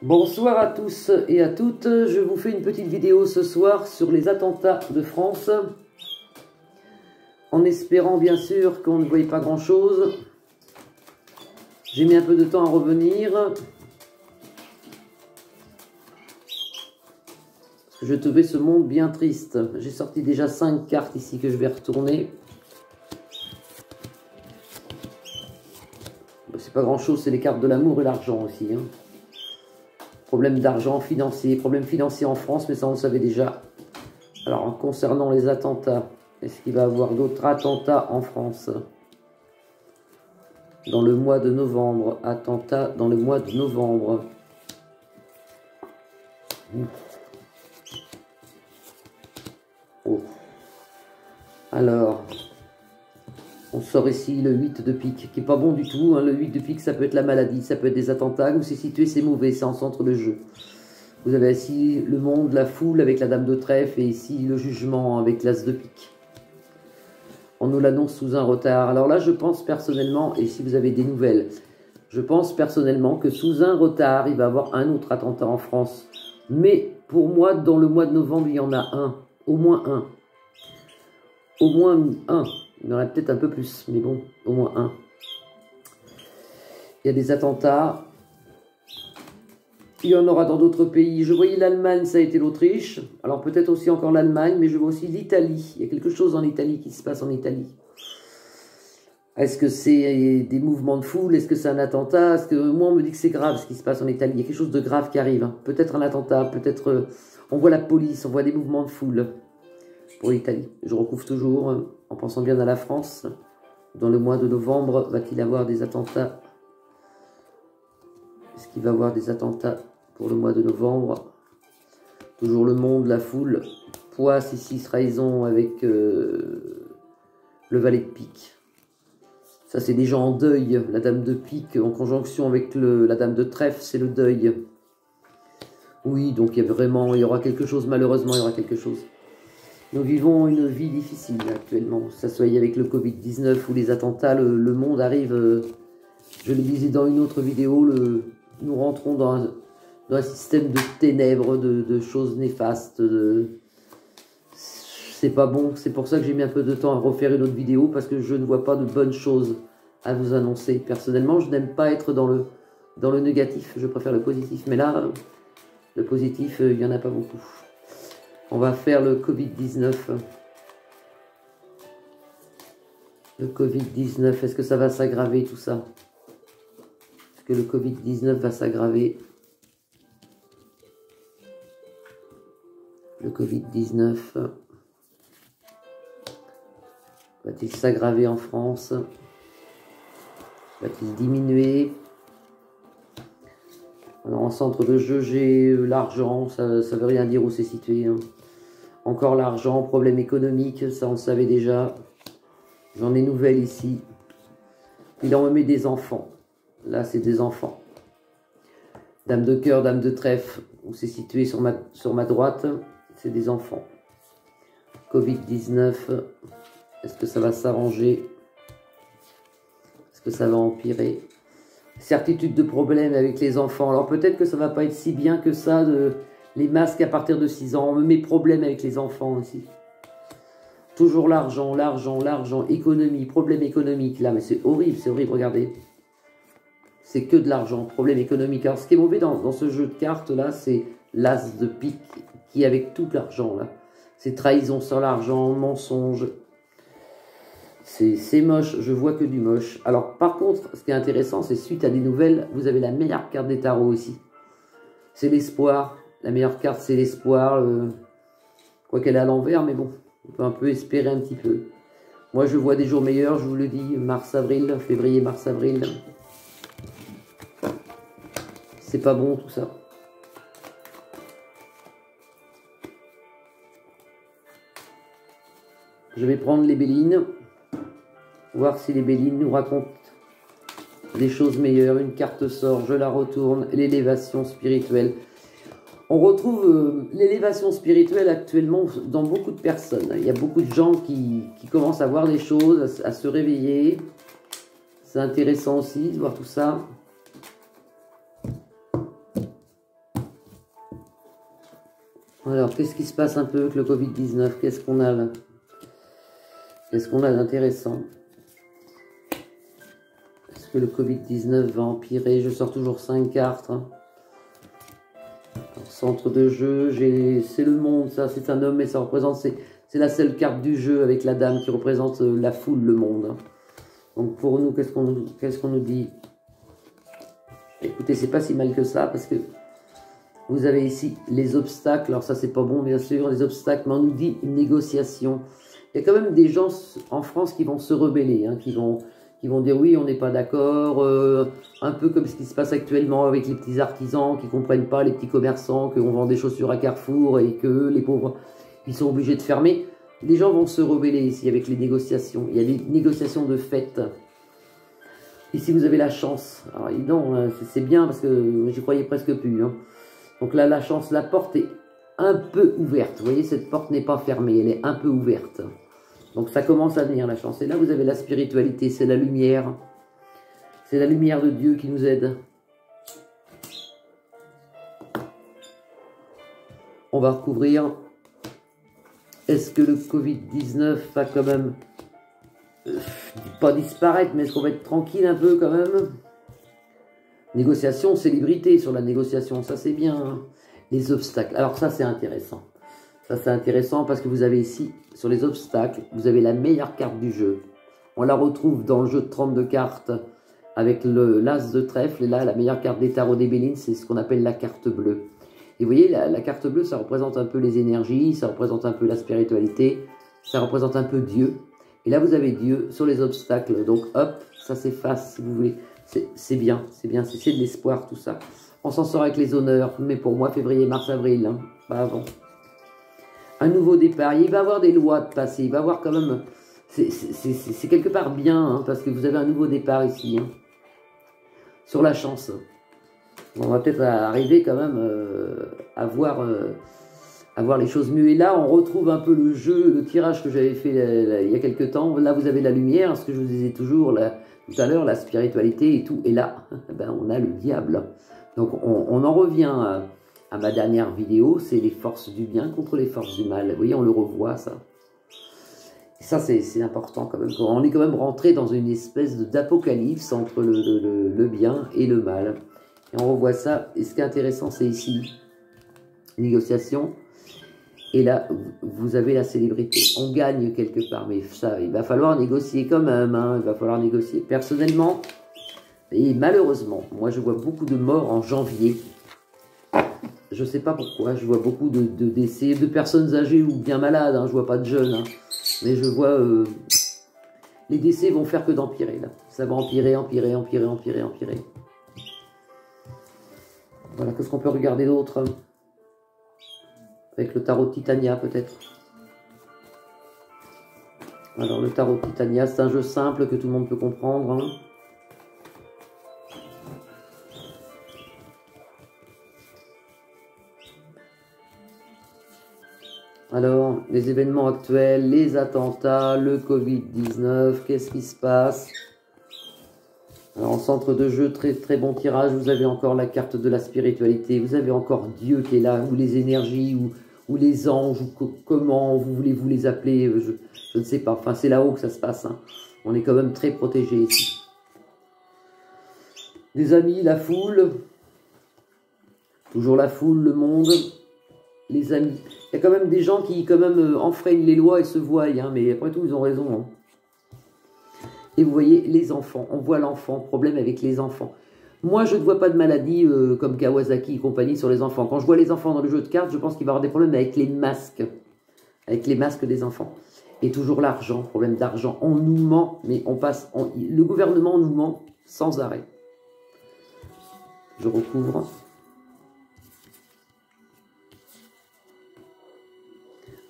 Bonsoir à tous et à toutes, je vous fais une petite vidéo ce soir sur les attentats de France, en espérant bien sûr qu'on ne voyait pas grand chose. J'ai mis un peu de temps à revenir, je trouvais ce monde bien triste. J'ai sorti déjà 5 cartes ici que je vais retourner. C'est pas grand chose, c'est les cartes de l'amour et l'argent aussi, hein. Problème d'argent financier, problème financier en France, mais ça on le savait déjà. Alors concernant les attentats, est-ce qu'il va y avoir d'autres attentats en France dans le mois de novembre? Attentats dans le mois de novembre. Oh. Alors, on sort ici le 8 de pique, qui n'est pas bon du tout, hein. Le 8 de pique, ça peut être la maladie, ça peut être des attentats, où c'est situé, c'est mauvais, c'est en centre de jeu. Vous avez ici le monde, la foule avec la dame de trèfle, et ici le jugement avec l'as de pique. On nous l'annonce sous un retard. Alors là, je pense personnellement, et si vous avez des nouvelles, je pense personnellement que sous un retard, il va y avoir un autre attentat en France. Mais pour moi, dans le mois de novembre, il y en a un, au moins un. Au moins un. Il y en aurait peut-être un peu plus, mais bon, au moins un. Il y a des attentats. Il y en aura dans d'autres pays. Je voyais l'Allemagne, ça a été l'Autriche. Alors peut-être aussi encore l'Allemagne, mais je vois aussi l'Italie. Il y a quelque chose en Italie qui se passe en Italie. Est-ce que c'est des mouvements de foule? Est-ce que c'est un attentat? Parce que moi, on me dit que c'est grave ce qui se passe en Italie. Il y a quelque chose de grave qui arrive, hein. Peut-être un attentat, peut-être... on voit la police, on voit des mouvements de foule pour l'Italie. Je recouvre toujours, en pensant bien à la France. Dans le mois de novembre, va-t-il y avoir des attentats? Est-ce qu'il va y avoir des attentats pour le mois de novembre? Toujours le monde, la foule. Poisse ici, trahison avec le valet de pique. Ça, c'est des gens en deuil. La dame de pique en conjonction avec la dame de trèfle, c'est le deuil. Oui, donc il y aura quelque chose, malheureusement, il y aura quelque chose. Nous vivons une vie difficile actuellement, que ce soit avec le Covid-19 ou les attentats, le monde arrive, je le disais dans une autre vidéo, nous rentrons dans un système de ténèbres, de choses néfastes. C'est pas bon, c'est pour ça que j'ai mis un peu de temps à refaire une autre vidéo, parce que je ne vois pas de bonnes choses à vous annoncer. Personnellement, je n'aime pas être dans le négatif, je préfère le positif. Mais là, le positif, il n'y en a pas beaucoup. On va faire le Covid-19. Le Covid-19, est-ce que ça va s'aggraver tout ça? Est-ce que le Covid-19 va s'aggraver? Le Covid-19 va-t-il s'aggraver en France? Va-t-il diminuer? Alors en centre de jeu, j'ai l'argent, ça ne veut rien dire où c'est situé, hein. Encore l'argent, problème économique, ça on le savait déjà. J'en ai nouvelle ici. Puis là on me met des enfants. Là c'est des enfants. Dame de cœur, dame de trèfle, où c'est situé sur ma droite, c'est des enfants. Covid-19, est-ce que ça va s'arranger? Est-ce que ça va empirer? Certitude de problème avec les enfants. Alors peut-être que ça va pas être si bien que ça, les masques à partir de 6 ans. On me met problème avec les enfants aussi. Toujours l'argent, l'argent, l'argent, économie, problème économique. Là, mais c'est horrible, regardez. C'est que de l'argent, problème économique. Alors ce qui est mauvais dans ce jeu de cartes là, c'est l'as de pique qui est avec tout l'argent là. C'est trahison sur l'argent, mensonge. C'est moche, je vois que du moche. Alors par contre, ce qui est intéressant, c'est suite à des nouvelles, vous avez la meilleure carte des tarots ici. C'est l'espoir. La meilleure carte, c'est l'espoir. Quoi qu'elle est à l'envers, mais bon, on peut un peu espérer un petit peu. Moi, je vois des jours meilleurs, je vous le dis, mars-avril, février, mars-avril. C'est pas bon tout ça. Je vais prendre les Bélines. Voir si les Bélines nous racontent des choses meilleures. Une carte sort, je la retourne. L'élévation spirituelle. On retrouve l'élévation spirituelle actuellement dans beaucoup de personnes. Il y a beaucoup de gens qui commencent à voir des choses, à se réveiller. C'est intéressant aussi de voir tout ça. Alors, qu'est-ce qui se passe un peu avec le Covid-19? Qu'est-ce qu'on a là? Qu'est-ce qu'on a d'intéressant? Est-ce que le Covid-19 va empirer? Je sors toujours 5 cartes. Hein. Alors, centre de jeu, c'est le monde, ça, c'est un homme, mais ça représente, c'est la seule carte du jeu avec la dame qui représente la foule, le monde. Hein. Donc pour nous, qu'est-ce qu'on nous dit? Écoutez, c'est pas si mal que ça, parce que vous avez ici les obstacles. Alors ça, c'est pas bon, bien sûr, les obstacles, mais on nous dit une négociation. Il y a quand même des gens en France qui vont se rebeller, hein, qui vont dire oui, on n'est pas d'accord, un peu comme ce qui se passe actuellement avec les petits artisans qui ne comprennent pas, les petits commerçants, qu'on vend des chaussures à Carrefour et que les pauvres, ils sont obligés de fermer. Les gens vont se rebeller ici avec les négociations. Il y a des négociations de fait. Ici, vous avez la chance. Alors, non, c'est bien parce que j'y croyais presque plus. Hein. Donc là, la chance, la porte est un peu ouverte. Vous voyez, cette porte n'est pas fermée, elle est un peu ouverte. Donc ça commence à venir la chance. Et là, vous avez la spiritualité, c'est la lumière. C'est la lumière de Dieu qui nous aide. On va recouvrir. Est-ce que le Covid-19 va quand même pas disparaître, mais est-ce qu'on va être tranquille un peu quand même? Négociation, célébrité sur la négociation, ça c'est bien. Hein. Les obstacles, alors ça c'est intéressant. Ça c'est intéressant parce que vous avez ici, sur les obstacles, vous avez la meilleure carte du jeu. On la retrouve dans le jeu de 32 cartes avec l'as de trèfle. Et là, la meilleure carte des tarots des Bélines, c'est ce qu'on appelle la carte bleue. Et vous voyez, la carte bleue, ça représente un peu les énergies, ça représente un peu la spiritualité, ça représente un peu Dieu. Et là, vous avez Dieu sur les obstacles. Donc, hop, ça s'efface, si vous voulez. C'est bien, c'est bien, c'est de l'espoir, tout ça. On s'en sort avec les honneurs, mais pour moi, février, mars, avril, hein, pas avant. Un nouveau départ, il va y avoir des lois de passer, il va y avoir quand même... C'est quelque part bien, hein, parce que vous avez un nouveau départ ici, hein, sur la chance. On va peut-être arriver quand même à voir les choses mieux. Et là, on retrouve un peu le jeu, le tirage que j'avais fait il y a quelques temps. Là, vous avez la lumière, ce que je vous disais toujours tout à l'heure, la spiritualité et tout. Et là, ben, on a le diable. Donc, on en revient à ma dernière vidéo, c'est les forces du bien contre les forces du mal. Vous voyez, on le revoit, ça. Et ça, c'est important quand même. On est quand même rentré dans une espèce d'apocalypse entre le bien et le mal. Et on revoit ça. Et ce qui est intéressant, c'est ici, négociation. Et là, vous avez la célébrité. On gagne quelque part. Mais ça, il va falloir négocier quand même. Hein, il va falloir négocier. Personnellement, et malheureusement, moi, je vois beaucoup de morts en janvier. Je ne sais pas pourquoi. Je vois beaucoup de décès de personnes âgées ou bien malades. Hein, je ne vois pas de jeunes. Hein, mais je vois... les décès vont faire que d'empirer. Là, ça va empirer, empirer, empirer, empirer, empirer. Voilà, qu'est-ce qu'on peut regarder d'autre? Avec le tarot de Titania, peut-être. Alors, le tarot de Titania, c'est un jeu simple que tout le monde peut comprendre. Hein. Alors, les événements actuels, les attentats, le Covid-19, qu'est-ce qui se passe? Alors, en centre de jeu, très très bon tirage, vous avez encore la carte de la spiritualité, vous avez encore Dieu qui est là, ou les énergies, ou les anges, ou comment vous voulez vous les appeler, je ne sais pas, enfin c'est là-haut que ça se passe, hein. On est quand même très protégé ici. Les amis, la foule, toujours la foule, le monde, les amis. Il y a quand même des gens qui quand même enfreignent les lois et se voient, hein, mais après tout ils ont raison, hein. Et vous voyez, les enfants, on voit l'enfant, problème avec les enfants. Moi, je ne vois pas de maladie comme Kawasaki et compagnie sur les enfants. Quand je vois les enfants dans le jeu de cartes, je pense qu'il va y avoir des problèmes avec les masques des enfants. Et toujours l'argent, problème d'argent. On nous ment, mais le gouvernement nous ment sans arrêt. Je recouvre.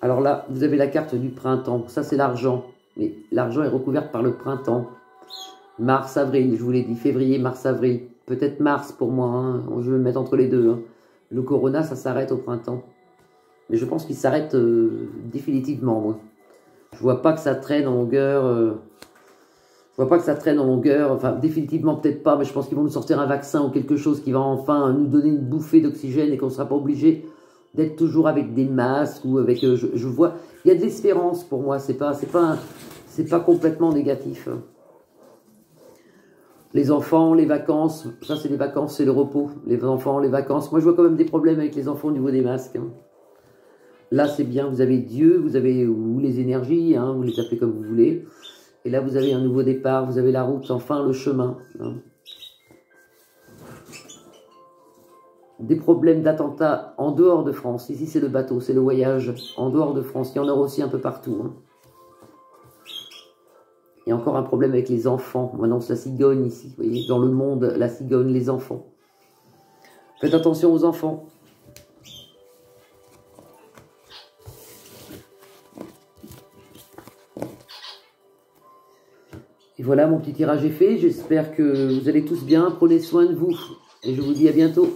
Alors là, vous avez la carte du printemps. Ça, c'est l'argent. Mais l'argent est recouvert par le printemps. Mars, avril, je vous l'ai dit. Février, mars, avril. Peut-être mars pour moi. Hein. Je vais me mettre entre les deux. Hein. Le corona, ça s'arrête au printemps. Mais je pense qu'il s'arrête définitivement. Moi. Je vois pas que ça traîne en longueur. Je vois pas que ça traîne en longueur. Enfin, définitivement, peut-être pas. Mais je pense qu'ils vont nous sortir un vaccin ou quelque chose qui va enfin nous donner une bouffée d'oxygène et qu'on ne sera pas obligé d'être toujours avec des masques ou avec... je vois, il y a de l'espérance pour moi, c'est pas complètement négatif. Les enfants, les vacances, ça c'est les vacances, c'est le repos. Les enfants, les vacances. Moi je vois quand même des problèmes avec les enfants au niveau des masques. Hein. Là c'est bien, vous avez Dieu, vous avez ou les énergies, hein, vous les appelez comme vous voulez. Et là vous avez un nouveau départ, vous avez la route, enfin le chemin. Hein. Des problèmes d'attentats en dehors de France. Ici c'est le bateau, c'est le voyage en dehors de France. Il y en aura aussi un peu partout. Hein. Il y a encore un problème avec les enfants. Maintenant, c'est la cigogne ici. Vous voyez, dans le monde, la cigogne, les enfants. Faites attention aux enfants. Et voilà, mon petit tirage est fait. J'espère que vous allez tous bien. Prenez soin de vous. Et je vous dis à bientôt.